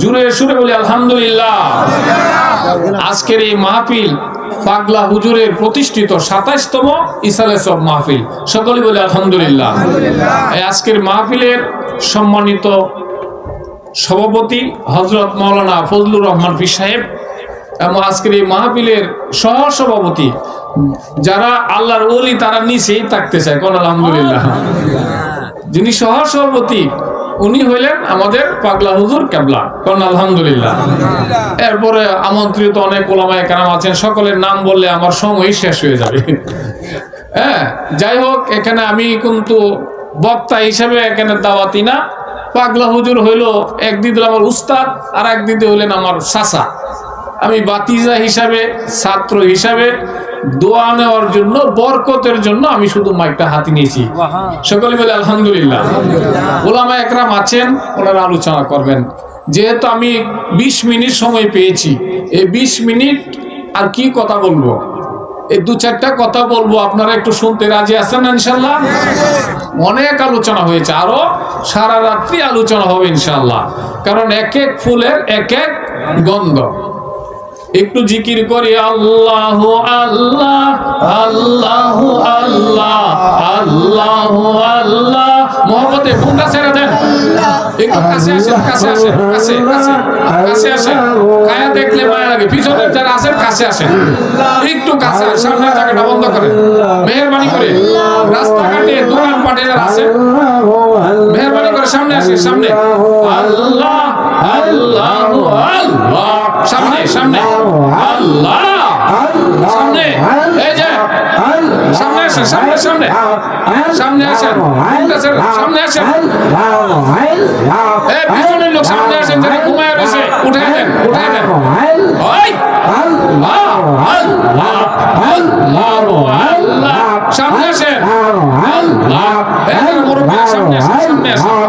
জুড়ে সুরে বলি আলহামদুলিল্লাহ। আজকের এই মাহফিল পাগলা হুজুরের প্রতিষ্ঠিত ২৭তম ইসালে সব মাহফিল, সকলে বলে আলহামদুলিল্লাহ। আজকের মাহফিলের সম্মানিত সভাপতি হযরত মাওলানা ফজলুর রহমান পীর সাহেব এবং আজকের এই মাহফিলের সহ সভাপতি যারা আল্লাহর ওলি তারা নিচেই থাকতে চায়, কোন আলহামদুলিল্লাহ। যিনি সহ সভাপতি উনি হইলেন আমাদের পাগলা হুজুর কেবলা, কোন আলহামদুলিল্লাহ। এরপরে আমন্ত্রিত অনেক ওলামায়ে কেরাম আছেন, সকলের নাম বললে আমার সময় শেষ হয়ে যাবে। হ্যাঁ, যাই হোক, এখানে আমি কিন্তু বক্তা হিসেবে এখানে দাওয়াতি না। পাগলা হুজুর হইল একদিন আমার উস্তাদ আর একদিন হইলেন আমার চাচা। আমি বাতিজা হিসাবে, ছাত্র হিসাবে দোয়া নেওয়ার জন্য, বরকতের জন্য আমি শুধু মাইকটা হাতে নিয়েছি। সকলে বলে আলহামদুলিল্লাহ। ওলামায়ে একরাম আছেন, ওনারা আলোচনা করবেন। যেহেতু আমি 20 মিনিট সময় পেয়েছি, এই 20 মিনিট আর কি কথা বলবো, এই 2-4টা কথা বলবো। আপনারা একটু শুনতে রাজি আছেন না ইনশাল্লাহ? অনেক আলোচনা হয়েছে, আরো সারা রাত্রি আলোচনা হবে ইনশাল্লাহ, কারণ এক এক ফুলের এক এক গন্ধ। একটু জিকির করি আল্লাহু আল্লাহ আল্লাহু আল্লাহ আল্লাহু আল্লাহ। মোহাম্মদে ফোনটা ছেড়ে দেন, একটু কাছে আসেন, কাছে আসেন, কাছে কাছে কাছে আসেন। কায়া দেখলে মায়া লাগে, পিছনে যারা আছেন কাছে আসেন, একটু কাছে। সামনের জায়গাটা বন্ধ করেন মেহেরবানি করে। রাস্তাঘাটে দোকানপাটে যারা আছেন মেহেরবানি করে সামনে আসেন, সামনে। আল্লাহ আল্লাহু আল্লাহ, সামনে সামনে আল্লাহ, সামনে। এই যে সামনে আসেন, সামনে সামনে সামনে আসেন, সামনে আসেন। এই পিছনের লোক সামনে আসেন, যারা ঘুমায় রয়েছে উঠে দেন, উঠে দেন। ওই আল্লাহ আল্লাহ আল্লাহ আল্লাহ, সামনে আসেন। আল্লাহ, এই মুরব্বি সামনে আসেন, সামনে আসেন,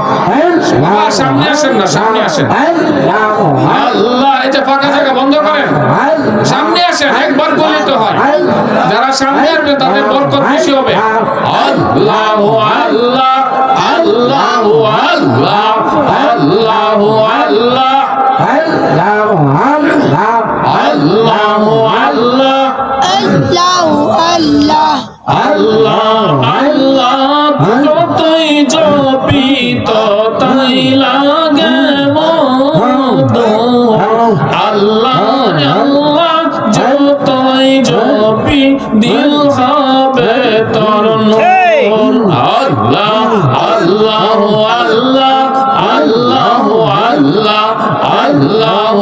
সামনে আসেন না, সামনে আসেন। আল্লাহ, এই যে ফাঁকা জায়গা বন্ধ করেন, সামনে আসেন। একবার বলিতে হয়, যারা সামনে আসবে তাদের বরকত বেশি হবে। আল্লাহু আল্লাহ আল্লাহু আল্লাহ আল্লাহু আল্লাহ আল্লাহু আল্লাহ আল্লাহু আল্লাহ আল্লাহ আল্লাহ। যতই জপি ততই লাগে মধু। আল্লাহ আল্লাহ যতই জপি দিল হবে তোর নূর। আল্লাহ আল্লাহ আল্লাহ আল্লাহ আল্লাহ আল্লাহ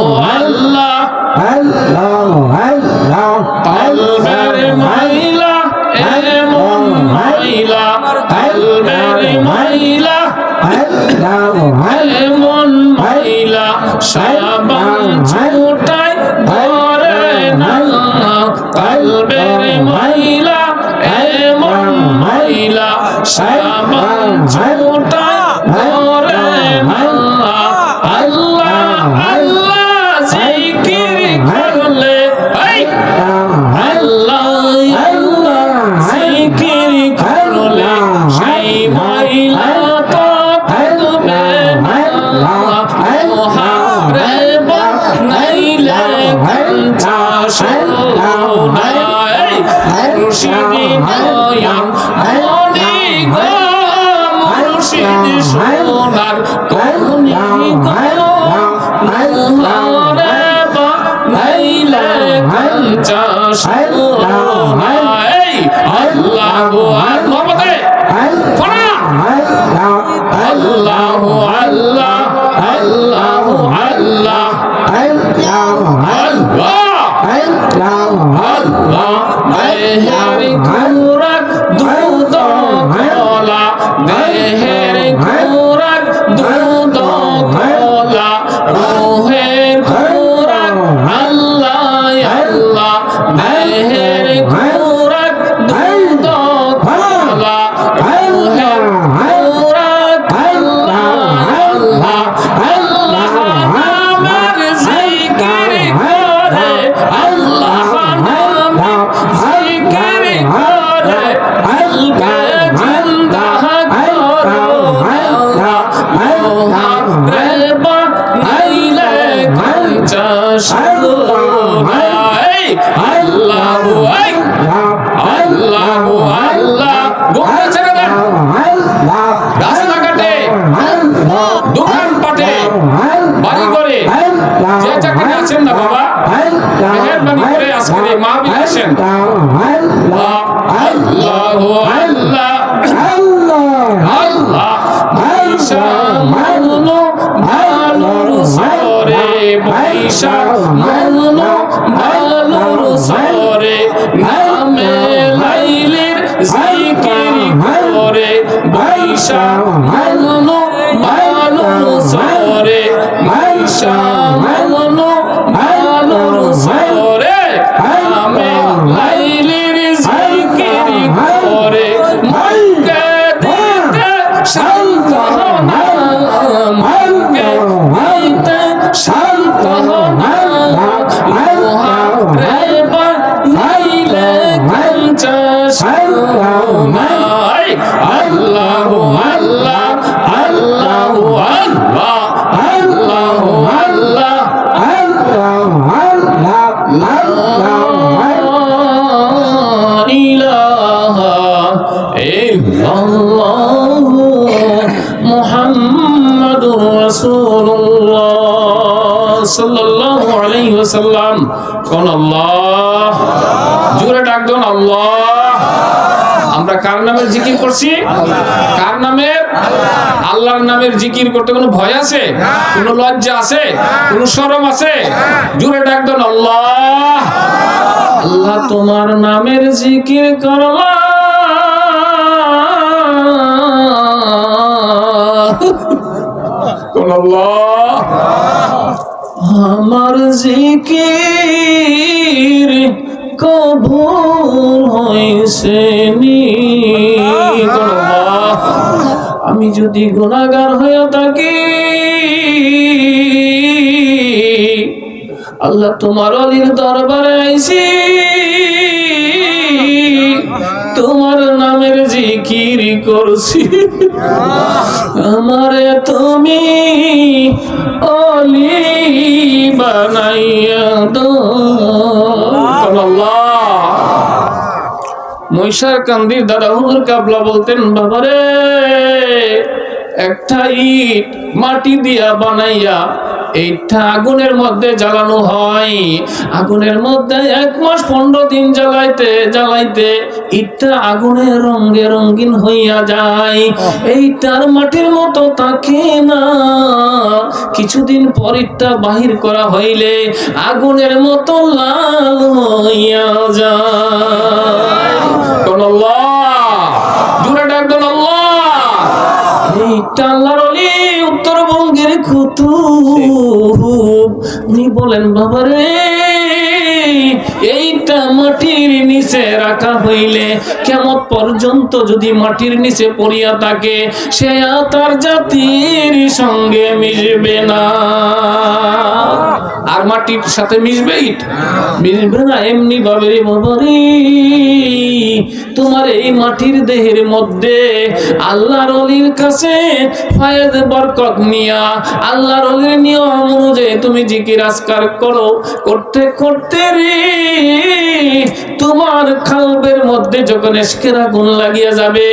আল্লাহ আল্লাহ। কলবের মাইলা এমন মাইলা, কলবের মাইলা এমন মাইলা, সাবান ছুটাই ধরে না। কলবের মাইলা এমন মাইলা, সাবান ছুটাই ধরে না। আল্লাহ আল্লাহ জিকির করলে, আল্লাহ আল্লাহ জিকির করলে সেই মাইলা তো থাকবে না। মোহারে বানাইলে ঘন্টা শোনায়, মুর্শিদি নয়ন মনি গো, মুর্শিদ সোনার কনি গো। মোহারে বানাইলে ঘন্টা শোনায়। আল্লাহু আল্লাহ, আল্লাহু আল্লাহ আল্লাহু আল্লাহ আল্লাহ। দেহের খুরাক দুধ কলা, দেহের খুরাক দুধ কলা, রুহের খুরাক আল্লাহ আল্লাহ। দেহের খুরাক দুধ কলা, রুহের খুরাক আল্লাহ আল্লাহ আল্লাহ। আমার জিকির করে, আল্লাহ নাম জিকির করে, আল্লাহ জিন্দা করে। চাষ আল্লাহ আল্লাহ আল্লাহ গোটা ছেড়ে দেন রাস্তাঘাটে দোকান পাটে বাড়ি করে যে চাকরি আছেন না বাবা মেহেরবানি করে আজকে এই মাহফিল আসেন আল্লাহ আল্লাহ আল্লাহ পয়সা মানো ভালোর সরে পয়সা মানো ভালোর সরে নামে লাইলের জিকির করে পয়সা মানো ভালোর সরে পয়সা মানো ভালোর সরে নামে লাইলের জিকির করে মনকে দিতে সান্তনা মনকে দিতে সান্তনা লোহারে বানাইলে কাঞ্চা সোনা আল্লাহ আল্লাহ আল্লাহ আল্লাহ আল্লাহ ইলাহা ইল্লাল্লাহ মুহাম্মাদুর রাসূলুল্লাহ সাল্লাল্লাহু আলাইহি ওয়াসাল্লাম কোন আল্লাহ জোরে ডাক দেন আল্লাহ আমরা কার নামের জিকির করছি কার নামের আল্লাহর নামের জিকির করতে কোনো ভয় আছে কোনো লজ্জা আছে কোনো শরম আছে জোরে ডাক দেন আল্লাহ আল্লাহ তোমার নামের জিকির করলাম কোন আল্লাহ আমার জিকির কবুল হইছে নি কোন আল্লাহ আমি যদি গুনাহগার হয়ে থাকি আল্লাহ তোমার অলির দরবারে আইছি তোমার নামের জিকির করছি আমারে তুমি অলি বানাইয়া দাও আল্লাহ মহিষার কান্দির দাদা হুজুর কাবলা বলতেন বাবারে একটা ইট মাটি দিয়া বানাইয়া এইটা আগুনের মধ্যে জ্বালানো হয় আগুনের মধ্যে 1 মাস 15 দিন জ্বালাইতে ইটটা আগুনের রঙে রঙিন হইয়া যায় এইটার মাটির মতো থাকে না কিছুদিন পর ইটটা বাহির করা হইলে আগুনের মতো লাল হইয়া যায় কোন আল্লাহ জোরে ডাক দেন আল্লাহ এইটা আল্লাহর ওলি উত্তরবঙ্গের কুতুব উনি বলেন বাবারে এইটা মাটির নিচে রাখা হইলে কিয়ামত পর্যন্ত যদি মাটির নিচে পড়িয়া থাকে সে তার জাতির সঙ্গে মিশবে না আর মাটির সাথে মিশবে মিশবে না এমনি ভাবে রে বাবারে তোমার এই মাটির দেহের মধ্যে আল্লাহর ওলির কাছে ফায়েজ বরকত নিয়া আল্লাহর ওলির নিয়ম অনুযায়ী তুমি জিকির আজকার করো করতে করতে রে তোমার কলবের মধ্যে যখন ইশকের আগুন লাগিয়া যাবে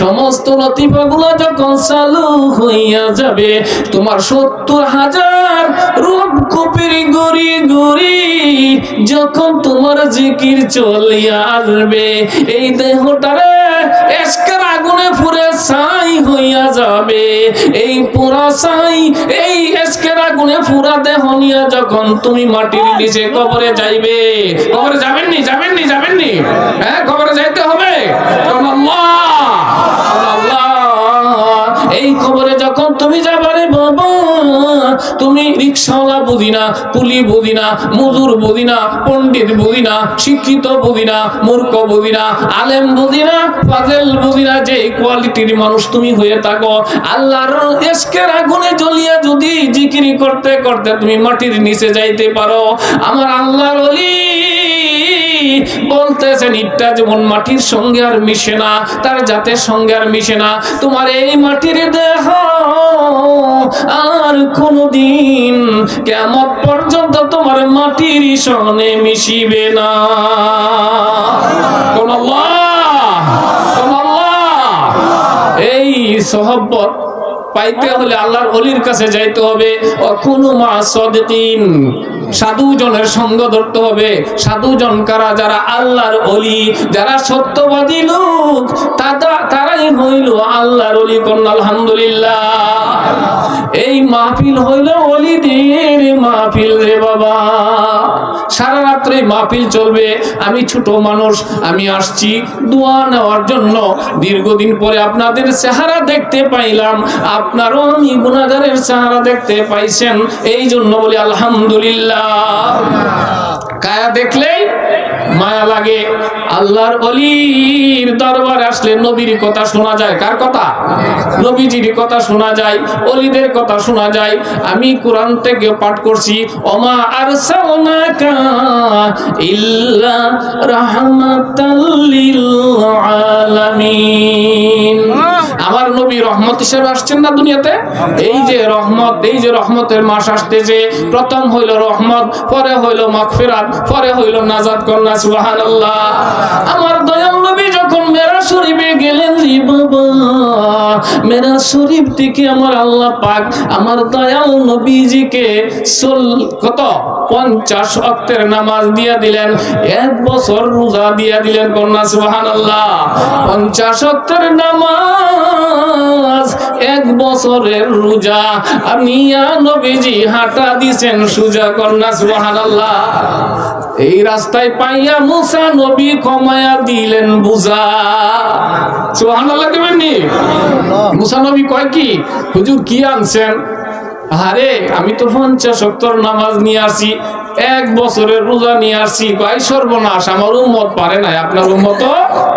সমস্ত লতিফাগুলো যখন চালু হইয়া যাবে তোমার 70,000 রূপ কপির গড়ি গড়ি যখন তোমার জিকির চলিয়া আসবে এই দেহটারে ইশকের আগুনে পুরে ছাই হইয়া যাবে এই পুরা ছাই এই ইশকের আগুনে পুরা দেহ নিয়ে যখন তুমি মাটির নিচে কবরে যাইবে কবরে যাবেননি হ্যাঁ কবরে যাইতে হবে এই কবরে যখন তুমি যাবারে বাবা তুমি রিকশাওয়ালা বুঝি না কুলি বুঝি না মজুর বুঝি না পণ্ডিত বুঝি না শিক্ষিত বুঝি না মূর্খ বুঝি না আলেম বুঝি না ফাজেল বুঝি না যে কোয়ালিটির মানুষ তুমি হয়ে থাকো আল্লাহর ইশকের আগুনে জ্বলিয়া যদি জিকিরি করতে করতে তুমি মাটির নিচে যাইতে পারো আমার আল্লাহর ওলি বলতেছেন ইটটা যেমন মাটির সঙ্গে আর মিশে না তার জাতের সঙ্গে আর মিশে না তোমার এই মাটির দেহ আর কোনদিন কিয়ামত পর্যন্ত আমার মাটির সনে মিশিবে না। কোন আল্লাহ, কোন আল্লাহ। এই সহবত পাইতে হলে আল্লাহর ওলির কাছে যাইতে হবে। অকুনু মা সাদিকিন, সাধুজনের সঙ্গ ধরতে হবে। সাধুজন কারা? যারা আল্লাহর ওলি, যারা সত্যবাদী লোক, তারাই হইল আল্লাহর ওলি। কন্যা আলহামদুলিল্লাহ। এই মাহফিল হইল ওলিদের মাহফিল রে বাবা। সারা রাত্রে মাহফিল চলবে। আমি ছোট মানুষ, আমি আসছি দোয়া নেওয়ার জন্য। দীর্ঘদিন পরে আপনাদের চেহারা দেখতে পাইলাম, আপনারও আমি গুনাহগারের চেহারা দেখতে পাইছেন, এই জন্য বলি আলহামদুলিল্লাহ। কায়া দেখলেই মায়া লাগে। আল্লাহর ওলির দরবারে আসলে নবীর কথা শোনা যায়। কার কথা? নবীজির কথা শোনা যায়, ওলিদের কথা শোনা যায়। আমি কোরআন থেকে পাঠ করছি, ওমা আরসালনাকা ইল্লা রাহমাতাল লিল আলামিন। আমার নবী রহমত হিসেবে আসছেন না দুনিয়াতে। এই যে রহমত, এই যে রহমতের মাস আসতেছে, প্রথম হইল রহমত, পরে হইল মাগফিরাত, পরে হইল নাজাত। কন্যা সুবহানাল্লাহ। আমার দয়াল নবী যখন মেরাজ শরীফে গেলেন রে বাবা, মেরাজ শরীফ থেকে আমার আল্লাহ পাক আমার দয়াল নবীজিকে কত 50 ওয়াক্তের নামাজ দিয়া দিলেন, 1 বছর রোজা দিয়া দিলেন। কন্যা সুবহানাল্লাহ। 50 ওয়াক্তের নামাজ, 1 বছরের রোজা, আর নিয়া নবীজি হাঁটা দিছেন সুজা। কন্যা সুবহানাল্লাহ। এই রাস্তায় পাইয়া মুসা নবী কমায়া দিলেন বুঝা। সুবহানাল্লাহ কেমনি? মুসা নবী কয় কি, হুজুর কি আনছেন? আরে আমি তো 50 ওয়াক্তের নামাজ নিয়ে আসি, 1 বছরের রোজা নিয়ে আসছি। কয় সর্বনাশ, আমার উম্মত পারে না, আপনার উম্মত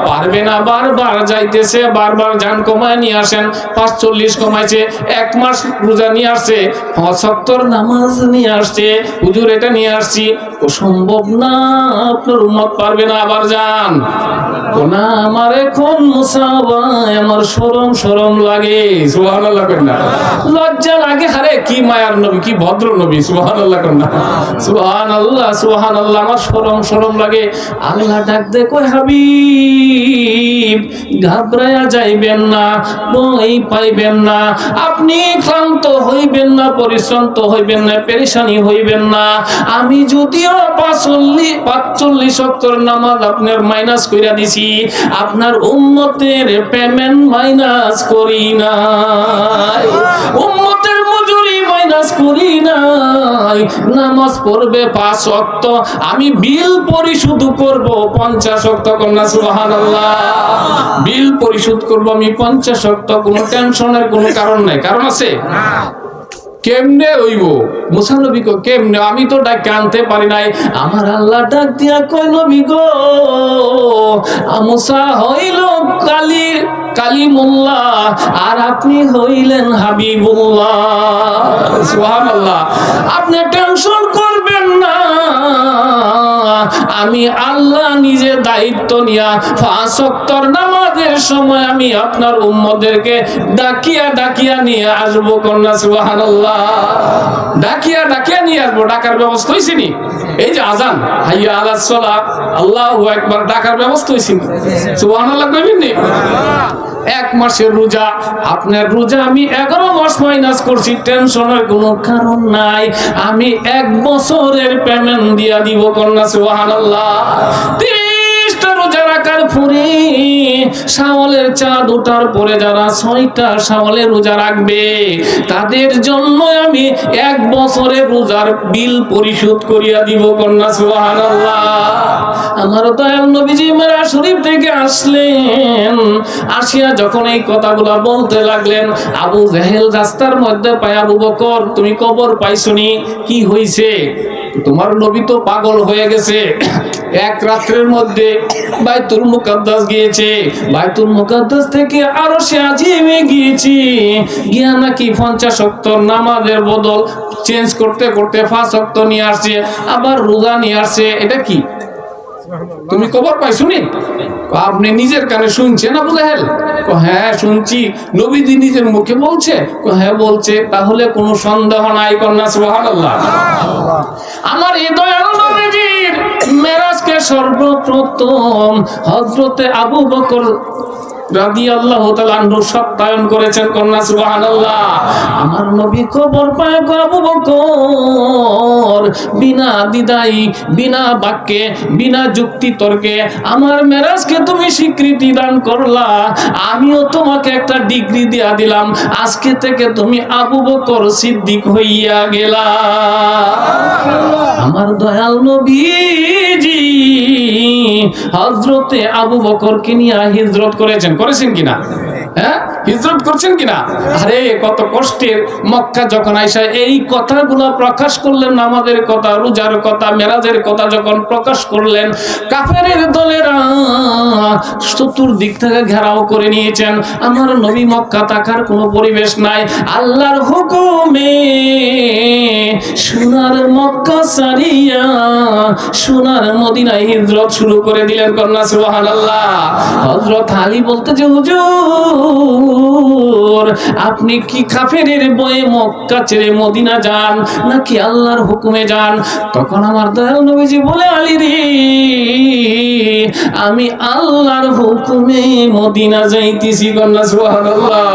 পারবে না। বারবার যাইতেছে, বারবার জান কমায় নিয়ে আসেন। 45 কমাইছে, 1 মাস রোজা নিয়ে আসছে, 5 ওয়াক্তের নামাজ নিয়ে আসছে। হুজুর এটা নিয়ে আসছি। ও সম্ভব না, আপনার উম্মত পারবে না, আবার যান। কোনা আমার এখন মুসা ভাই আমার শরম লাগে। সুবহানাল্লাহ কন্যা। লজ্জা লাগে। আরে কি মায়ার নবী, কি ভদ্র নবী। সুবহানাল্লাহ কন্যা। সুবহানাল্লাহ, সুবহানাল্লাহ। আমার শরম লাগে। আল্লাহ ডাক দে, কই হাবিব ঘাবড়ায়া যাইবেন না, ভয় পাইবেন না, আপনি ক্লান্ত হইবেন না, পরিশ্রান্ত হইবেন না, পেরেশানি হইবেন না। আমি যদিও 45 ওয়াক্তের নামাজ আপনার মাইনাস কইরা দিছি, আপনার উম্মতের পেমেন্ট মাইনাস করি নাই, উম্মতের মজুরি মাইনাস করি নাই। নামাজ পড়বে 5 ওয়াক্ত, আমি বিল পরিশোধ করব 50 ওয়াক্ত। কন্যা সুবহানাল্লাহ। বিল পরিশোধ করব আমি 50 ওয়াক্ত। কোনো টেনশনের কোনো কারণ নাই। কারণ আছে? কেমনে হইব? মুসা নবী কো কেমনে, আমি তো ডাক আনতে পারি নাই। আমার আল্লাহ ডাক দিয়া কই, নবী গো, মুসা হইল কালিমুল্লাহ, আর আপনি হইলেন হাবিবুল্লাহ। সুবহানাল্লাহ। আপনি টেনশন করবেন না, আমি আল্লাহ নিজে দায়িত্ব নিয়া 5 ওয়াক্তের নামাজের সময় আমি আপনার উম্মতদেরকে ডাকিয়া নিয়ে আসবো। কন্যা সুবহানাল্লাহ। ডাকিয়া নিয়ে আসবো। ডাকার ব্যবস্থা হইছে নি? এই যে আজান, হাইয়া আলাস সালাত, আল্লাহু আকবার, ডাকার ব্যবস্থা হইছে নি? সুবহানাল্লাহ কইবেন নি? 1 মাসের রোজা, আপনার রোজা আমি 11 মাস মাইনাস করছি, টেনশনের কোনো কারণ নাই। আমি 1 বছরের পেমেন্ট দিয়া দিব। কন্যা সুবহানাল্লাহ। 30টা রোজা রাখার পরে শাওয়ালের চাঁদ ওঠার পরে যারা 6টা শাওয়ালের রোজা রাখবে, তাদের জন্য আমি 1 বছরের রোজার বিল পরিশোধ করিয়া দিব। কন্যা সুবহানাল্লাহ। আমার দয়াল নবীজি মেরাজ শরীফ থেকে আসলেন, আসিয়া যখন এই কথাগুলা বলতে লাগলেন, আবু জাহেল রাস্তার মধ্যে পায়, আবু বকর তুমি কবর পাইছনি? কি হইছে? তোমার নবী তো পাগল হয়ে গেছে, 1 রাত্রের মধ্যে বাইতুল মুকাদ্দাস গিয়েছে, বাইতুল মুকাদ্দাস থেকে আরশে আজিমে গিয়েছি, গিয়া নাকি 50 ওয়াক্ত নামাজের বদল চেঞ্জ করতে 5 ওয়াক্ত নিয়ে আসছে, আবার রোজা নিয়ে আসছে। এটা কি? তুমি কবর পাইছনি? আপনি নিজের কানে শুনছেন আবু জাহেল? হ্যাঁ শুনছি। নবীজি নিজের মুখে বলছে? হ্যাঁ বলছে। তাহলে কোনো সন্দেহ নাই। কন্যা সুবহানাল্লাহ। আমার এই দয়ালু নবীজির মেরাজকে সর্বপ্রথম হযরতে আবু বকর রাদিয়াল্লাহু তাআলা আনহু সত্যায়ন করেছেন। কন্যা সুবহানাল্লাহ। আমার নবী খবর পায় আবু বকর বিনা দ্বিধায়, বিনা বাক্যে, বিনা যুক্তি তর্কে আমার মেরাজকে তুমি স্বীকৃতি দান করলা, আমিও তোমাকে একটা ডিগ্রি দিয়া দিলাম, আজকে থেকে তুমি আবু বকর সিদ্দিক হইয়া গেলা। আমার দয়াল নবীজি হযরতে আবু বকরকে নিয়ে হিজরত করেছেন কিনা? হ্যাঁ, হিজরত করছেন কিনা? আরে কত কষ্টের মক্কা যখন আইসা এই কথাগুলো প্রকাশ করলেন, নামাজের কথা, রোজার কথা, মেরাজের কথা যখন প্রকাশ করলেন, কাফেরের দলেরা চতুর্দিক থেকে ঘেরাও করে নিয়েছেন। আমার নবী মক্কা থাকার কোনো পরিবেশ নাই, আল্লাহর হুকুমে সোনার মক্কা সারিয়া সোনার মদিনায় হিজরত শুরু করে দিলেন। কন্যা সুবহানাল্লাহ। হযরত আলী বলতেছে, হুজুর আপনি কি কাফেরের বয়ে মক্কা ছেড়ে মদিনা যান নাকি আল্লাহর হুকুমে যান? তখন আমার দয়াল নবীজি বলে, আলী রে, আমি আল্লাহর হুকুমে মদিনা যাইতেছি। কন্যা সুবহানাল্লাহ।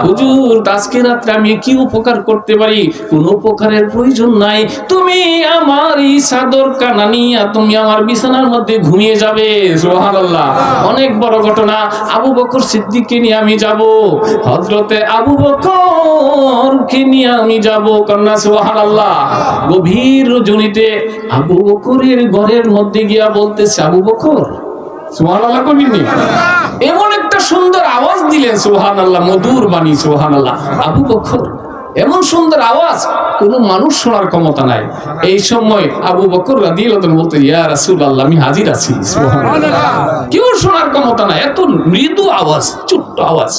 হুজুর আজকে রাত্রে আমি কি উপকার করতে পারি? কোন উপকারের প্রয়োজন নাই, তুমি আমার এই চাদর কানা নিয়া তুমি আমার বিছানার মধ্যে ঘুমিয়ে যাবে। সুবহানাল্লাহ। অনেক বড় ঘটনা। আবু বকর সিদ্দিককে নিয়ে আমি যাব, হযরতে আবু বকরকে নিয়ে আমি যাব। কন্যা সুবহানাল্লাহ। গভীর রজনীতে আবু বকরের ঘরের মধ্যে গিয়া বলতেছে, আবু বকর, সুবহানাল্লাহ কবিনি এমন একটা সুন্দর আওয়াজ দিলেন, সুবহানাল্লাহ, মধুর বাণী, সুবহানাল্লাহ। আবু বকর এমন সুন্দর আওয়াজ কোন মানুষ শোনার ক্ষমতা নাই। এই সময় আবু বকর রাদিয়াল্লাহু আনহু বলতে, ইয়া রাসূলুল্লাহ, আমি হাজির আছি। সুবহানাল্লাহ। কেউ শোনার ক্ষমতা নাই, এত মৃদু আওয়াজ, ছোট্ট আওয়াজ।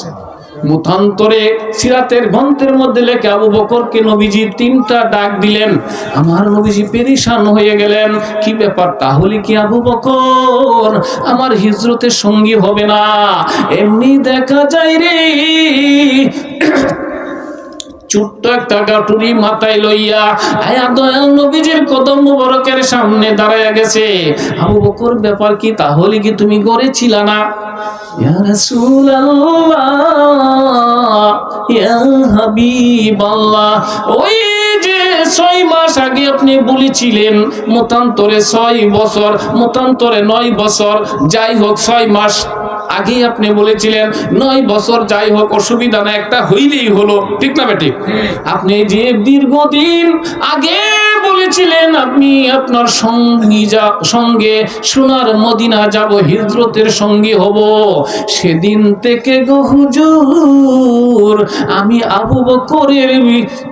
মুতান্তরে সিরাতের গ্রন্থের মধ্যে লেখে আবু বকরকে নবীজি 3টা ডাক দিলেন। আমার নবীজি পেরেশান হয়ে গেলেন, কি ব্যাপার? তাহলে কি আবু বকর আমার হিজরতের সঙ্গী হবে না? এমনি দেখা যায় রে, ছোট্ট একটা গাটুরি মাথায় লইয়া আয়া দয়াল নবীজির কদম মুবারকের সামনে দাঁড়ায়া গেছে। আবু বকর, ব্যাপার কি? তাহলে কি তুমি ঘরে ছিলা না? ইয়া রাসূলুল্লাহ, ইয়া হাবিবাল্লাহ, ওই যে 6 মাস আগে আপনি বলেছিলেন, মতান্তরে 6 বছর, মতান্তরে 9 বছর, যাই হোক 6 মাস আগে আপনি বলেছিলেন 9 বছর, যাই হোক অসুবিধা না, একটা হইলেই হলো, ঠিক না বেটি? আপনি যে দীর্ঘদিন আগে বলেছিলেন আপনি আপনার সঙ্গে সোনার মদিনা যাব, হিজরতের সঙ্গী হব, সেদিন থেকে গো হুজুর আমি আবু বকরের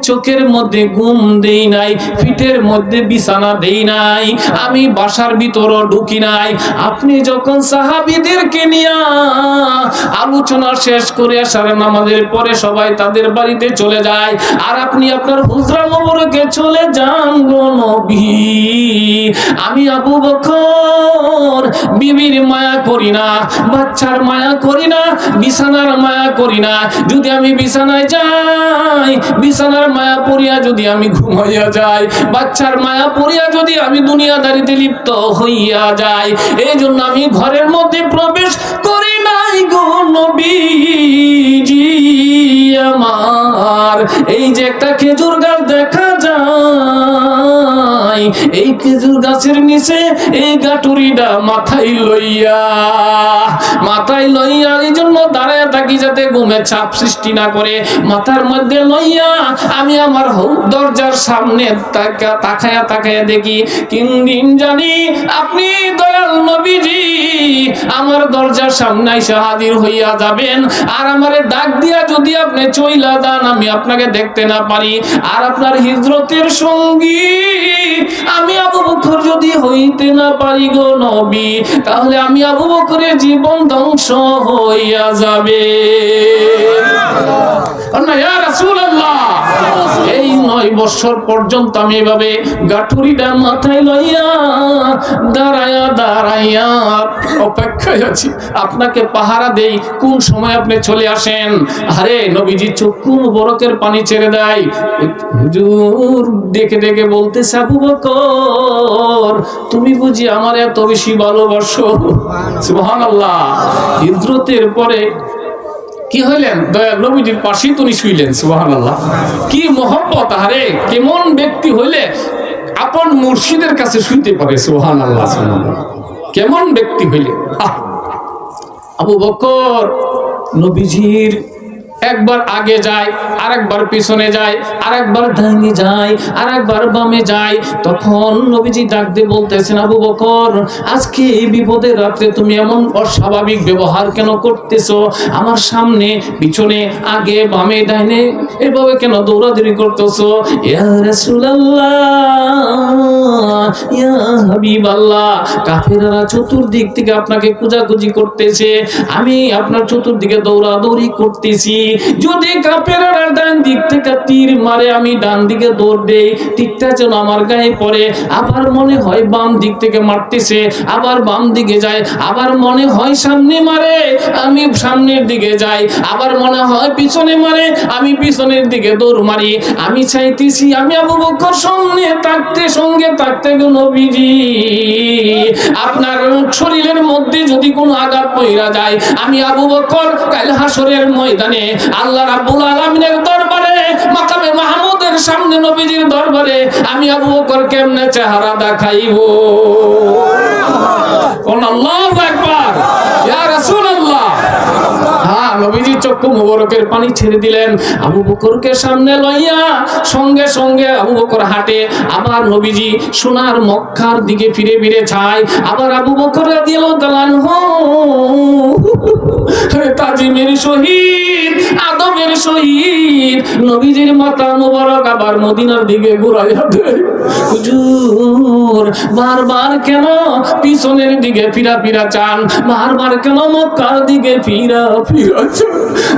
চোখের মধ্যে ঘুম দেই নাই, পিঠের মধ্যে বিছানা দেই নাই, আমি বাসার ভিতরও ঢুকি নাই। আপনি যখন সাহাবীদেরকে নিয়ে আলোচনা শেষ করে আসার নামাজের পরে সবাই তাদের বাড়িতে চলে যায়, আর আপনি আপনার হুজরা মোবারকে চলে যান গো নবী, আমি আবু বকর বিবির মায়া করি না, বাচ্চার মায়া করি না, বিছানার মায়া করি না। যদি আমি বিছানায় যাই, বিছানার মায়া পড়িয়া যদি আমি ঘুমাইয়া যাই, বাচ্চার মায়া পড়িয়া যদি আমি দুনিয়াদারিতে লিপ্ত হইয়া যাই, এই জন্য আমি ঘরের মধ্যে প্রবেশ করি নাই গো নবীজি আমার। এই যে একটা খেজুর গাছ দেখা যায়, এই খেজুর গাছের নিচে এই গাটুরিটা মাথায় লইয়া এই জন্য দাঁড়ায় থাকি যাতে ঘুমে চাপ সৃষ্টি না করে। মাথার মধ্যে লইয়া আমি আমার দরজার সামনে তাকায়া দেখি, তিন দিন জানি আপনি দয়াল নবীজি আমার দরজার সামনে এসে হাজির হইয়া যাবেন, আর আমারে ডাক দিয়া যদি আপনি চইলা যান, আমি আপনাকে দেখতে না পারি, আর আপনার হিজরতের সঙ্গী আমি আবু বকর যদি হইতে না পারি গো নবী, তাহলে আমি আবু বকরের জীবন ধ্বংস হইয়া যাবে। ইয়া রাসূলুল্লাহ, এই 9 বছর পর্যন্ত আমি এভাবে গাঠুরিটা মাথায় লইয়া দাঁড়াইয়া অপেক্ষায় আছি, আপনাকে পাহারা দেই, কোন সময় আপনি চলে আসেন। আরে নবীজি চক্ষু মুবারকের পানি ছেড়ে দেয়। হুজুর ডেকে ডেকে বলতেছে, আবু বকর তুমি বুঝি আমার এত বেশি ভালোবাসো? সুবহানাল্লাহ। হিজরতের পরে কি হইলেন? দয়াল নবীজির পাশেই তিনি শুইলেন। সুবহানাল্লাহ। কি মহব্বত! আরে কেমন ব্যক্তি হইলে আপন মুর্শিদের কাছে শুইতে পারে? সুবহানাল্লাহ। কেমন ব্যক্তি হইলে! আবু বকর নবীজির একবার আগে যায়, আরেকবার পিছনে যায়, আরেকবার ডাইনে যায়, আরেকবার বামে যায়। তখন নবীজি ডাক দিয়ে বলতেছেন, আবু বকর আজকে এই বিপদের রাত্রে তুমি এমন অস্বাভাবিক ব্যবহার কেন করতেছো? আমার সামনে পিছনে আগে বামে ডাইনে এভাবে কেন দৌড়াদৌড়ি করতেছো? ইয়া রাসূলুল্লাহ, ইয়া হাবিবাল্লাহ, কাফেররা চতুর্দিক থেকে আপনাকে খোঁজাখুঁজি করতেছে, আমি আপনার চতুর্দিকে দৌড়াদৌড়ি করতেছি। যদি কাফেররা ডান দিক থেকে তীর মারে, আমি ডান দিকে দৌড় দেই, তীরটা যেন আমার গায়ে পড়ে। আবার মনে হয় বাম দিক থেকে মারতেছে, আবার বাম দিকে যায়। আবার মনে হয় সামনে মারে, আমি সামনের দিকে যাই। আবার মনে হয় পিছনে মারে, আমি পিছনের দিকে দৌড় মারি। আমি চাইতেছি আমি আবু বকর সঙ্গে থাকতে নবীজি আপনার শরীরের মধ্যে যদি কোনো আঘাত পইরা যায়, আমি আবু বকর কাল হাসরের ময়দানে আল্লাহ রাব্বুল আলামিনের দরবারে, মাকামে মাহমুদের সামনে নবীজির দরবারে আমি আবু বকর কেমনে চেহারা দেখাইবো? আল্লাহু আকবার, ইয়া রাসূলুল্লাহ। হ্যাঁ, নবীজি চক্ষু মুবারকের পানি ছেড়ে দিলেন। আবু বকরকে সামনে লইয়া সঙ্গে সঙ্গে আবু বকর হাঁটে। আবার নবীজি সোনার মক্কার দিকে ফিরে ফিরে যায়। আবার আবু বকর রাদিয়াল্লাহু তাআলা আনহু তাজিমের সহিত, আদবের সহিত নবীজির মাথা মুবারক আবার মদিনার দিকে ঘুরাইয়া দেয়। হুজুর বারবার কেন পিছনের দিকে ফিরা চান? বারবার কেন মক্কার দিকে ফিরা চান?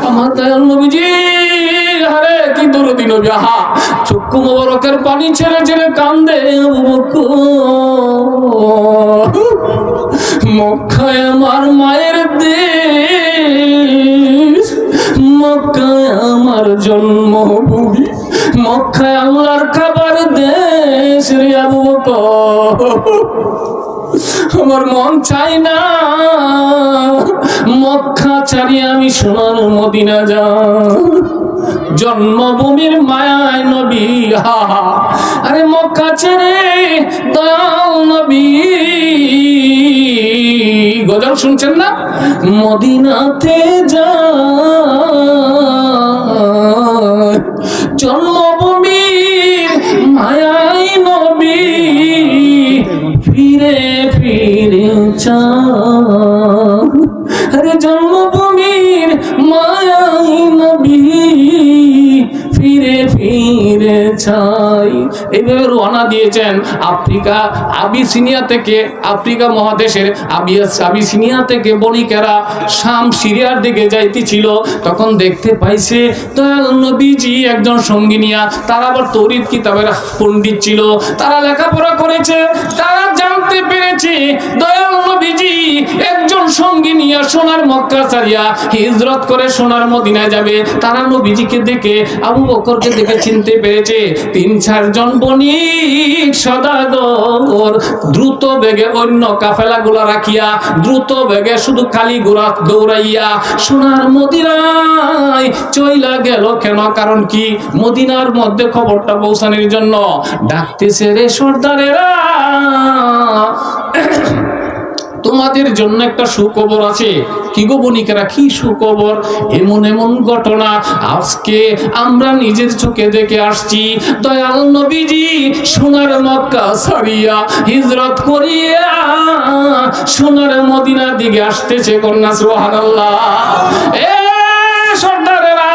আমার দয়াল নবীজি, আরে কি দরদি নবী! আহা, চক্ষু মুবারকের পানি ছেড়ে ছেড়ে কান্দে। মক্কায় আমার মায়ের দেশ, মক্কায় আমার জন্মভূমি, মক্কায় আল্লাহর খাবার দেশ রে আবু বকর। আমার মন চাই না মক্কা ছাড়িয়ে আমি সোনার মদিনা যাই। জন্মভূমির মায়ায় নবী, হা আরে মক্কা ছেড়ে দয়াল নবী, গজল শুনছেন না? মদিনাতে যায়, জন্মভূমির মায়ায় নবী ফিরে ফিরে চায়। আরে জন্মভূমির মায়ায় নবী ফিরে ফিরে চাই। এইভাবে রওনা দিয়েছেন আফ্রিকা, আফ্রিকা মহাদেশের আবিসিনিয়া থেকে বণিকেরা শাম সিরিয়ার দিকে যাইতেছিল। তখন দেখতে পাইছে দয়াল নবীজি একজন সঙ্গী নিয়া, তারা আবার তৌরিত কিতাবের পণ্ডিত ছিল, তারা লেখাপড়া করেছে। তারা জানতে পেরেছে দয়াল নবীজি একজন সঙ্গী নিয়া সোনার মক্কা ছাড়িয়া হিজরত করে সোনার মদিনায় যাবে। তারা নবীজিকে দেখে, আবু বকরকে দেখে চিনতে পেরেছে। 3-4 জন বণিক সদাগর দ্রুত বেগে অন্য কাফেলাগুলা রাখিয়া দ্রুত বেগে শুধু খালি ঘোড়া দৌড়াইয়া সোনার মদিনায় চইলা গেল। কেন? কারণ কি? মদিনার মধ্যে খবরটা পৌঁছানোর জন্য ডাকতেছে, রে সর্দারেরা, তোমাদের জন্য একটা সুখবর আছে। কি গো বণিকেরা, কি সুখবর? এমন এমন ঘটনা আজকে আমরা নিজের চোখে দেখে আসছি। দয়াল নবীজি সোনার মক্কা ছাড়িয়া হিজরত করিয়া সোনার মদিনার দিকে আসতেছে। কন্যা সুবহানাল্লাহ। এ সর্দারেরা,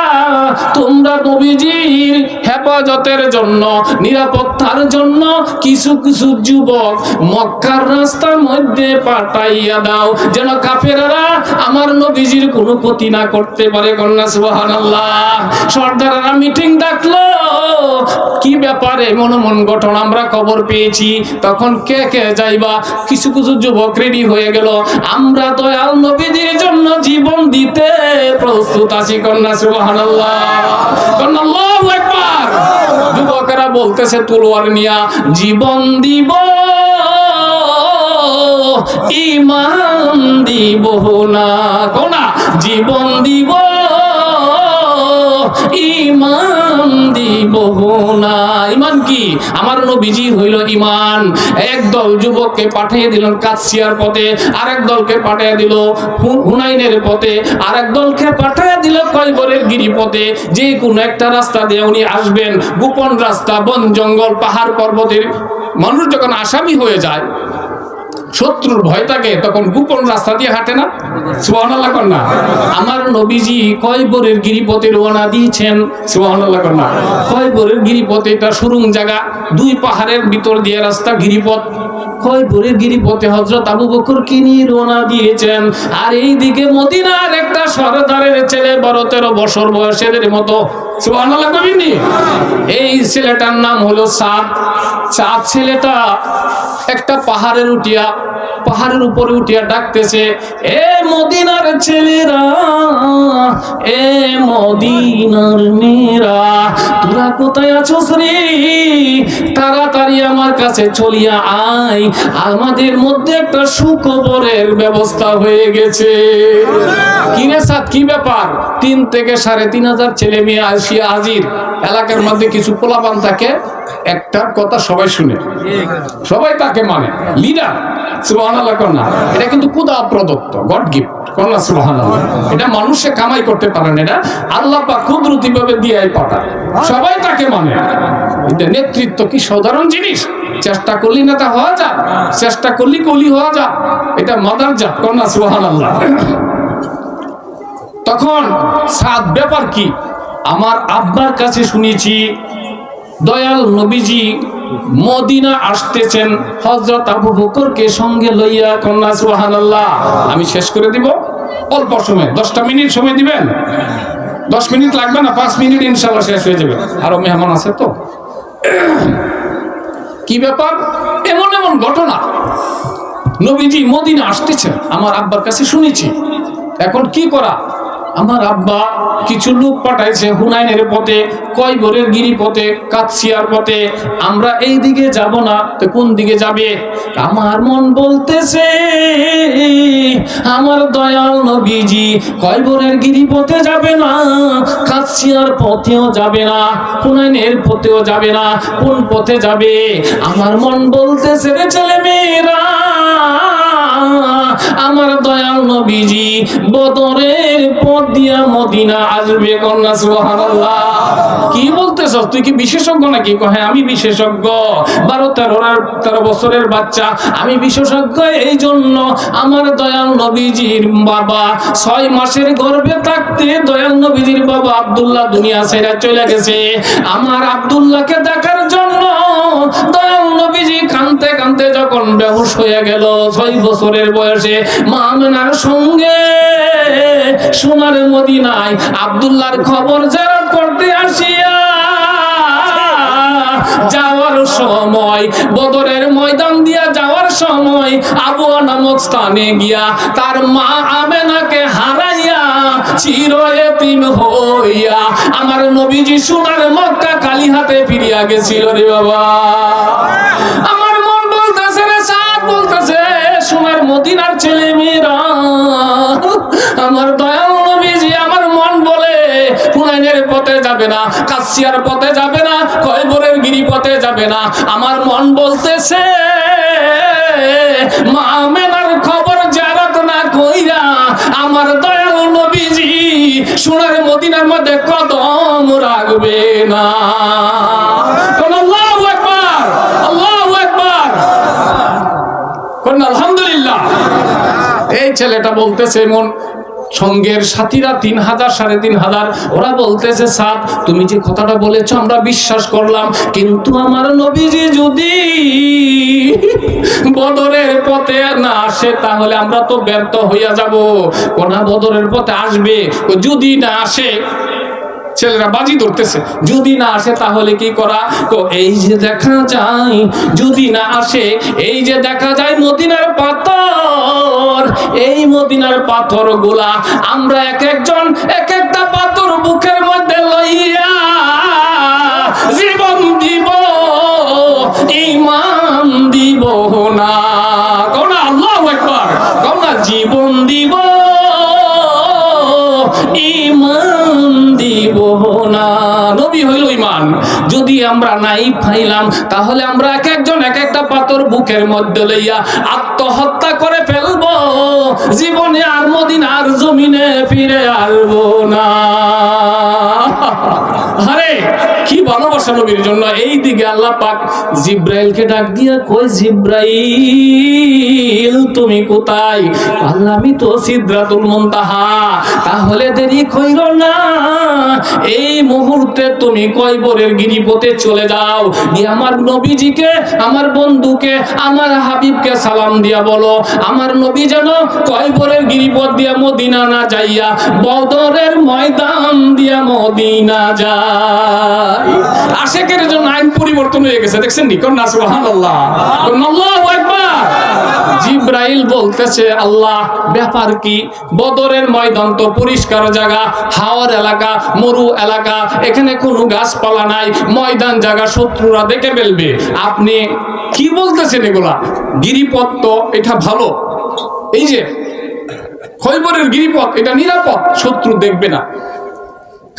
তোমরা নবীজির হেফাজতের জন্য, নিরাপত্তার জন্য কিছু কিছু যুবক মক্কার রাস্তার মধ্যে পাঠাইয়া দাও, যেন কাফেররা আমার নবীজির কোনো ক্ষতি না করতে পারে। কন্যা সুবহানাল্লাহ। সর্দাররা মিটিং ডাকলো, কি ব্যাপারে? মন গঠন আমরা খবর পেয়েছি। তখন কে কে যাইবা? কিছু কিছু যুবক রেডি হয়ে গেল, আমরা দয়াল নবীজির জন্য জীবন দিতে প্রস্তুত আছি। কন্যা সুবহানাল্লাহ, কন্যা আল্লাহু আকবার। যুবকেরা বলতেছে তলোয়ার নিয়া জীবন দিব, ঈমান দিব না। কোনা জীবন দিব, ঈমান দিব না। ঈমান কি? আমার নবীজি হইল ঈমান। একদল যুবককে পাঠিয়ে দিলেন কাদসিয়ার পথে, আরেক দলকে পাঠিয়ে দিল হুনাইনের পথে, আরেক দলকে পাঠিয়ে দিল কয়বরের গিরিপথে। যে কোনো একটা রাস্তা দিয়ে উনি আসবেন, গোপন রাস্তা, বন জঙ্গল, পাহাড় পর্বতের। মানুষ যখন আসামি হয়ে যায়, শত্রুর ভয় থাকে, তখন গোপন রাস্তা দিয়ে হাঁটে না? সুবহানাল্লাহ কন্যা। আমার নবীজি কয়বরের গিরিপথে রওনা দিয়েছেন। সুবহানাল্লাহ কন্যা। কয়বরের গিরিপথে, এটা সুরুং জায়গা, দুই পাহাড়ের ভিতর দিয়ে রাস্তা, গিরিপথ। কয়বরের গিরিপথে হযরত আবু বকরকে নিয়ে রওনা দিয়েছেন। আর এইদিকে মদিনার একটা সরদারের ছেলে, 12-13 বছর বয়সের মতো। সুবহানাল্লাহ কবিনি। এই ছেলেটার নাম হলো সাদ। সাদ ছেলেটা একটা পাহাড়ের উপরে উঠিয়া ডাকতেছে, এ মদিনার ছেলেরা, এ মদিনার মেয়েরা, তোরা কোথায় আছোস রে? তাড়াতাড়ি আমার কাছে চলিয়া আয়, আমাদের মধ্যে একটা সুখবরের ব্যবস্থা হয়ে গেছে। কি রে সাদ, কি ব্যাপার? 3 থেকে 3,500 ছেলে মেয়ে আসিয়া হাজির। এলাকার মধ্যে কিছু পোলাপান থাকে, একটা কথা সবাই শুনে, সবাই তাকে মানে, লিডার। সুবহানাল্লাহ কন্যা। এটা কিন্তু খোদা প্রদত্ত, গড গিফট। কন্যা সুবহানাল্লাহ। এটা মানুষে কামাই করতে পারেন, এটা আল্লাহ পাক কুদরতি ভাবে দিয়েই পাঠায়, সবাই তাকে মানে। এটা নেতৃত্ব কি সাধারণ জিনিস? চেষ্টা করলি নেতা হওয়া যায়, চেষ্টা করলি কলি হওয়া যায়, এটা মাদার জাত। কন্যা সুবহানাল্লাহ। তখন সাদ, ব্যাপার কি? আমার আব্বার কাছে শুনেছি দয়াল নবীজি মদিনা আসতেছেন, হযরত আবু বকরকে সঙ্গে লইয়া। কন্যা সুবহানাল্লাহ। আমি শেষ করে দিব অল্প সময়, 10টা মিনিট সময় দিবেন। 10 মিনিট লাগবে না, 5 মিনিট ইনশাআল্লাহ শেষ হয়ে যাবে। আরো মেহমান আছে তো। কি ব্যাপার? এমন এমন ঘটনা, নবীজি মদিনা আসতেছেন, আমার আব্বার কাছে শুনেছি। এখন কি করা? আমার আব্বা কিছু লোক পাঠাইছে হুনাইনের পথে, কয়বরের গিরিপথে, কাদসিয়ার পথে। আমরা এই দিকে যাব না, তো কোন দিকে যাবে? আমার মন বলতেছে আমার দয়াল নবীজি কয়বরের গিরিপথে যাবে না, কাদসিয়ার পথেও যাবে না, হুনাইনের পথেও যাবে না। কোন পথে যাবে? আমার মন বলতেছে রে ছেলে মেয়েরা, আমার দয়াল নবীজি বদরের পথ দিয়া মদিনা আসবে। কন্যা সুবহানাল্লাহ। কি বলতেছ? তুই কি বিশেষজ্ঞ নাকি? হ্যাঁ আমি বিশেষজ্ঞ, 12-13 বছরের বাচ্চা, আমি বিশেষজ্ঞ। এই জন্য আমার দয়াল নবীজির বাবা 6 মাসের গর্ভে থাকতে দয়াল নবীজির বাবা আব্দুল্লাহ দুনিয়া ছেড়ে চলে গেছে। আমার আব্দুল্লাহকে দেখার জন্য দয়াল নবীজি কাঁদতে কাঁদতে যখন বেহুশ হয়ে গেল 6 বছরের বয়সে, মা আমেনার সঙ্গে সোনার মদিনায় আব্দুল্লাহর খবর জারাত করতে আসিয়া যাওয়ার সময়, বদরের ময়দান দিয়া যাওয়ার সময় আবুয়া নামক স্থানে গিয়া তার মা আমেনাকে হারাইয়া চির এতিম হইয়া আমার নবীজি সোনার মক্কা খালি হাতে ফিরিয়া গেছিল রে বাবা। আমার মন বলতেছে রে, সাদ বলতেছে, সোনার মদিনার ছেলে মেয়েরা, আমার দয়াল নবীজি, আমার মন বলে হুনাইনের পথে যাবে না, কাদসিয়ার পথে যাবে না, কয়বরের গিরিপথে যাবে না। আমার মন বলতেছে মা আমেনার খবর জারাত না কইরা আমার দয়াল নবীজি সোনার মদিনার মধ্যে কদম রাখবে না। আল্লাহু আকবার, আল্লাহু আকবার, আলহামদুলিল্লাহ। এই ছেলেটা বলতেছে, মন সঙ্গের সাথীরা 3000 3500, ওরা বলতেছে সাদ তুমি যে কথাটা বলেছো আমরা বিশ্বাস করলাম, কিন্তু আমার নবীজি যদি বদরের পথে না আসে তাহলে আমরা তো ব্যর্থ হইয়া যাব। কোনা বদরের পথে আসবে, যদি না আসে, ছেলেরা বাজি ধরতেছে, যদি না আসে তাহলে কি করা? এই যে দেখা যায়, যদি না আসে, এই যে দেখা যায় মদিনার পাথর, এই মদিনার পাথর গুলা আমরা এক একজন এক একটা পাথর বুকের মধ্যে লইয়া জীবন দিব, ঈমান দিব না। কোন আল্লাহু আকবার, কোন জীবন দিব, ঈমান দিব না। নবী হইল ঈমান। যদি আমরা নাই পাইলাম তাহলে আমরা এক একজন এক একটা পাথর বুকের মধ্যে লইয়া আত্মহত্যা করে ফেলবো, জীবনে আর মদিনার জমিনে ফিরে আসবো না। আরে কি ভালোবাসা নবীর জন্য। এই দিকে আল্লাহ পাক জিব্রাইলকে ডাক দিয়া কই, জিব্রাইল তুমি কোথায়? আল্লাহ আমি তো সিদরাতুল মুনতাহা। তাহলে দেরি কইরো না, এই মুহূর্তে তুমি কয়বরের গিরিপথে চলে যাও, গিয়ে আমার নবীজিকে, আমার বন্ধুকে, আমার হাবিবকে সালাম দিয়া বলো আমার নবী যেন কয়বরের গিরিপথ দিয়া মদিনা না যাইয়া বদরের ময়দান দিয়া মদিনা যায়। আশেকের জন্য আইন পরিবর্তন হয়ে গেছে, দেখছেন নি? কোন না সুবহানাল্লাহ, কোন আল্লাহু আকবার। জিব্রাইল বলতেছে আল্লাহ ব্যাপার কি? বদরের ময়দান তো পরিষ্কার জায়গা, হাওয়ার এলাকা, মরু এলাকা, এখানে কোনো গাছপালা নাই, ময়দান জায়গা, শত্রুরা দেখে ফেলবে। আপনি কি বলতেছেন এগুলা? গিরিপথ তো এটা ভালো, এই যে খৈবরের গিরিপথ এটা নিরাপদ, শত্রু দেখবে না।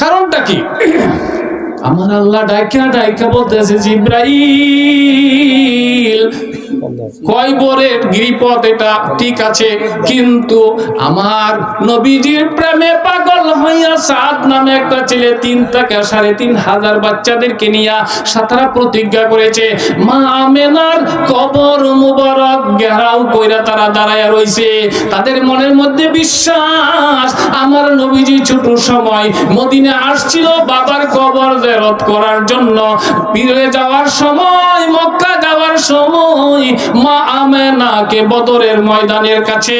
কারণটা কি? আমার আল্লাহ ডাইকা ডাইকা বলতেছে জিব্রাইল কয়বরের গিরিপথ এটা ঠিক আছে, কিন্তু আমার নবীজির প্রেমে পাগল হইয়া সাদ নামে একটা ছেলে 3 থেকে 3500 বাচ্চাদেরকে নিয়ে সাতারা প্রতিজ্ঞা করেছে, মা আমেনার কবর মুবারক ঘেরাও কইরা তারা দাঁড়ায়া রইছে। তাদের মনের মধ্যে বিশ্বাস আমার নবীজি ছোট সময় মদিনা আসছিল বাবার কবর জিয়ারত করার জন্য। ফিরে যাওয়ার সময়, মক্কা যাওয়ার সময় মা আমেনাকে বদরের ময়দানের কাছে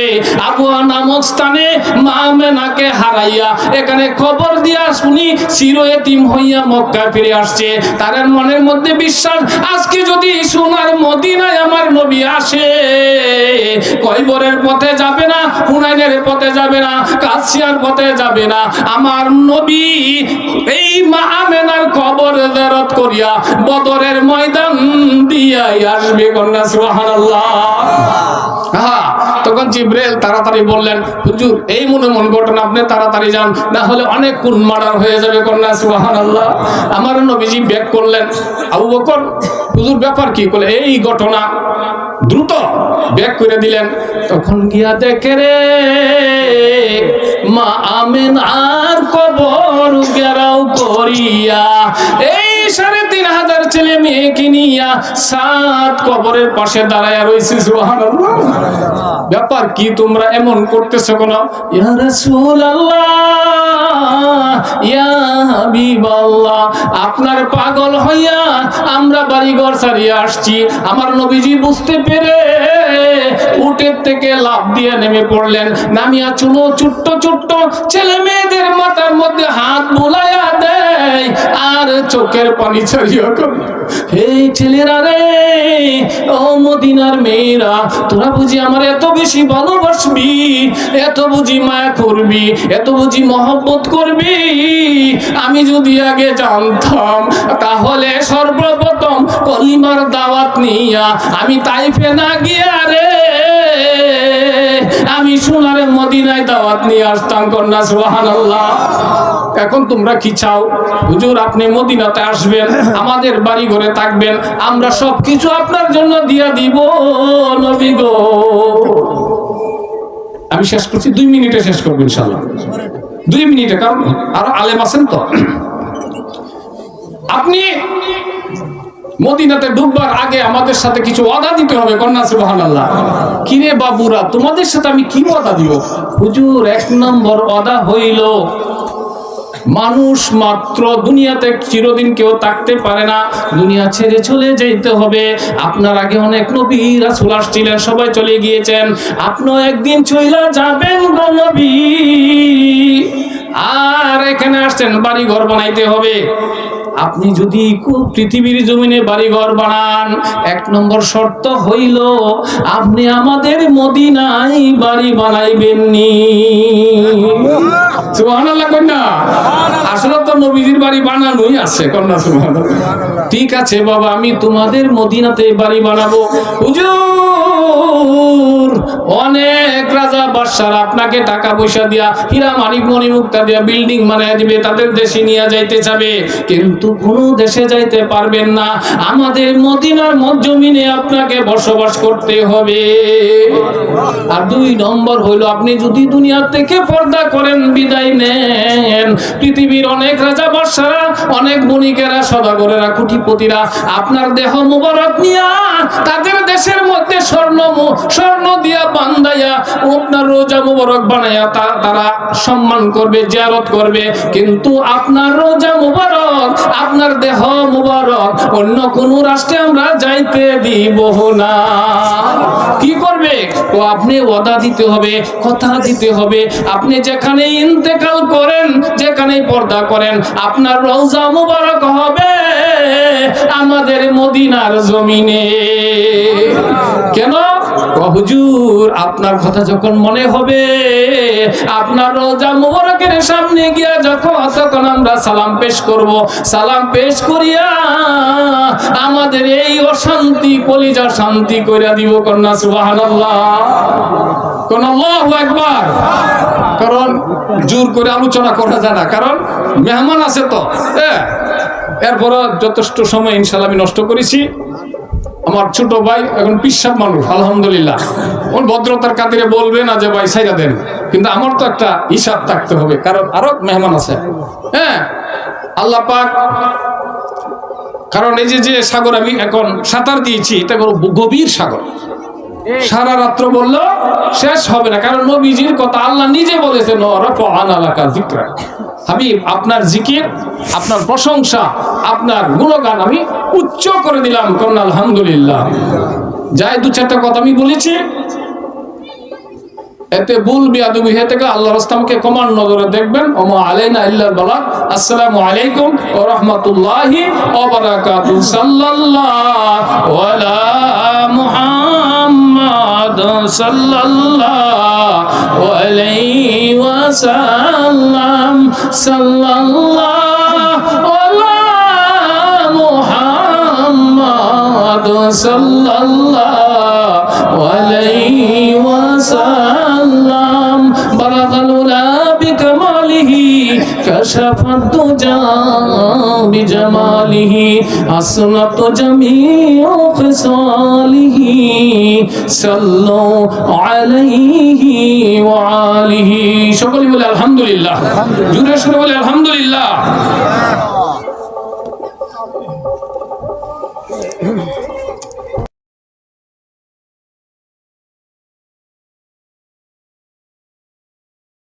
আবুয়া নামক স্থানে মা আমেনাকে হারাইয়া এখানে খবর দিয়া শুনি চির এতিম হইয়া মক্কা ফিরে আসছে। তার মনের মধ্যে বিশ্বাস আজকে যদি সোনার মদিনায় আমার নবী আসে, কয়বরের পথে যাবে না, হুনাইনের পথে যাবে না, কাছিয়ার পথে যাবে না, আমার নবী এই মা আমেনার কবর জিয়ারত করিয়া বদরের ময়দান দিয়াই আসবে। কন্যা সুবহানাল্লাহ। হ্যাঁ, তখন জিব্রাইল তাড়াতাড়ি বললেন হুজুর এই মনে মন ঘটনা আপনি তাড়াতাড়ি যান, না হলে অনেক খুন মার্ডার হয়ে যাবে। কন্যা সুবহানাল্লাহ। আমার নবীজি ব্যাক করলেন, আবু বকর হুজুর ব্যাপার কি? বলে এই ঘটনা, দ্রুত ব্যাক করে দিলেন। তখন গিয়া দেখে রে মা আমেনার কবর ঘেরাও করিয়া এই 3500 ছেলে মেয়েকে নিয়া সাত কবরের পাশে দাঁড়ায়া রইছে। সুবহানাল্লাহ। ব্যাপার কি তোমরা এমন করতেছো কেন? ইয়া রাসূলুল্লাহ, ইয়া হাবিবাল্লাহ, আপনার পাগল হইয়া আমরা বাড়িঘর ছাড়িয়ে আসছি। আমার নবীজি বুঝতে পেরে উটের থেকে লাফ দিয়ে নেমে পড়লেন। নামিয়া চুলো ছোট্ট ছোট্ট ছেলে মেয়েদের মাথার মধ্যে হাত বুলাইয়া দেয় আর চোখের পানি ছাড়িয়া করে, এই ছেলেরা রে, ও মদিনার মেয়েরা, তোরা বুঝি আমার এত বেশি ভালোবাসবি, এত বুঝি মায়া করবি, এত বুঝি মহব্বত করবি? আমি যদি আগে জানতাম তাহলে সর্বপ্রথম কলিমার দাওয়াত নিয়া আমি তাইফে না গিয়া রে আমি সোনার মদিনায় দাওয়াত নিয়ে আসতাম। কন্যা সুবহানাল্লাহ। এখন তোমরা কি চাও? হুজুর আপনি মদিনাতে আসবেন, আমাদের বাড়ি ঘরে থাকবেন, আমরা সবকিছু আপনার জন্য দিয়া দিব নবী গো। আমি শেষ করছি, 2 মিনিটে শেষ করবো ইনশাআল্লাহ, 2 মিনিটে, কারণ আরো আলেম আছেন তো। আপনি মদিনাতে ঢুকবার আগে আমাদের সাথে কিছু ওয়াদা দিতে হবে, কন্যা সুবহানাল্লাহ। কিরে বাবুরা, তোমাদের সাথে আমি কি ওয়াদা দিব? হুজুর, 1 নম্বর ওয়াদা হইল, মানুষ মাত্র দুনিয়াতে চিরদিন কেউ থাকতে পারে না, দুনিয়া ছেড়ে চলে যেতে হবে। আপনার আগে অনেক নবী রাসূল আসছিলেন, সবাই চলে গিয়েছেন, আপনিও একদিন চলে যাবেন গো নবী। আর এখানে আসছেন, বাড়ি ঘর বানাইতে হবে। আপনি যদি পৃথিবীর জমিনে বাড়ি ঘর বানান, 1 নম্বর শর্ত হইল আপনি আমাদের মদিনায় বাড়ি বানাইবেন নি। সুবহানাল্লাহ কন্যা। আসলে তো নবীজির বাড়ি বানানোই আছে, কন্যা সুবহানাল্লাহ। ঠিক আছে বাবা, আমি তোমাদের মদিনাতে বাড়ি বানাবো। হুজুর, অনেক রাজা বাদশারা আপনাকে টাকা পয়সা দিয়া, হীরা মানিক মণি মুক্তা দিয়া বিল্ডিং বানায় দিবে, তাদের দেশে নিয়ে যাইতে যাবে, কিন্তু কোনো দেশে যাইতে পারবেন না, আমাদের মদিনার জমিনে আপনাকে বসবাস করতে হবে। আর 2 নম্বর হইল, আপনি যদি দুনিয়া থেকে পর্দা করেন, বিদায় নেন, পৃথিবীর অনেক রাজা বাদশারা, অনেক বণিকেরা, সদাগরেরা, কোটিপতিরা আপনার দেহ মুবারক নিয়া তাদের দেশের মধ্যে স্বর্ণ দিয়া বান্ধাইয়া আপনার রোজা মুবারক বানাইয়া তারা সম্মান করবে, জিয়ারত করবে, কিন্তু আপনার রোজা মুবারক, আপনার দেহ মুবারক অন্য কোন রাষ্ট্রে আমরা যাইতে দিব না। কি করবে? ও আপনি ওয়াদা দিতে হবে, কথা দিতে হবে, আপনি যেখানে ইন্তেকাল করেন, যেখানে পর্দা করেন, আপনার রওজা মুবারক হবে আমাদের মদিনার জমিনে। কেন? হুজুর, আপনার কথা যখন মনে হবে, আপনার রওজা মুবারকের সামনে গিয়া যখন আমরা সালাম পেশ করব, সালাম পেশ করিয়া আমাদের এই অশান্তি কলিজা শান্তি কইরা দিব, কন্যা সুবহানাল্লাহ। কোন আল্লাহু আকবার। কারণ জোর করে আলোচনা করা যায় না, কারণ মেহমান আছে তো। এরপর যথেষ্ট সময় ইনশাআল্লাহ আমি নষ্ট করেছি। আমার ছোট ভাই এখন পিসাব মানুষ, আলহামদুলিল্লাহ, ওর ভদ্রতার খাতিরে বলবে না যে ভাই সাইরা দেন, কিন্তু আমার তো একটা হিসাব থাকতে হবে, কারণ আরো মেহমান আছে। আল্লাহ পাক, কারণ এই যে সাগর আমি এখন সাঁতার দিয়েছি, এটা গভীর সাগর, সারা রাত্র বললো শেষ হবে না, কারণ নবীজির কথা আল্লাহ নিজে বলেছেন, হাবিব, আপনার জিকির, আপনার প্রশংসা, আপনার গুণগান আমি উচ্চ করে দিলাম, কারণ আলহামদুলিল্লাহ। যাই 2-4টা কথা আমি বলেছি, এতে ভুল বিয়াদবি হয়ে থেকে আল্লাহ রাস্তাকে কমান নজরে দেখবেন। ওমা আলাইনা ইল্লাল বালাগ। আসসালামু আলাইকুম ওয়া রাহমাতুল্লাহি ওয়া বারাকাতুহু। সাল্লাল্লাহু আলা মুহাম্মাদ সাল্লাল্লাহু আলাইহি ওয়াসাল্লাম। সাল্লাল্লাহু আলা মুহাম্মাদ সাল্লাল্লাহু আলাইহি ওয়াসাল্লাম। বালাগাল উলা বিকামালিহি কাশাফাত দুজা বিজামালিহি আসনাত জামিউ খিসালিহি সাল্লু আলাইহি ওয়া আলিহি। সকলে বলে আলহামদুলিল্লাহ, জোরে সুরে বলে আলহামদুলিল্লাহ।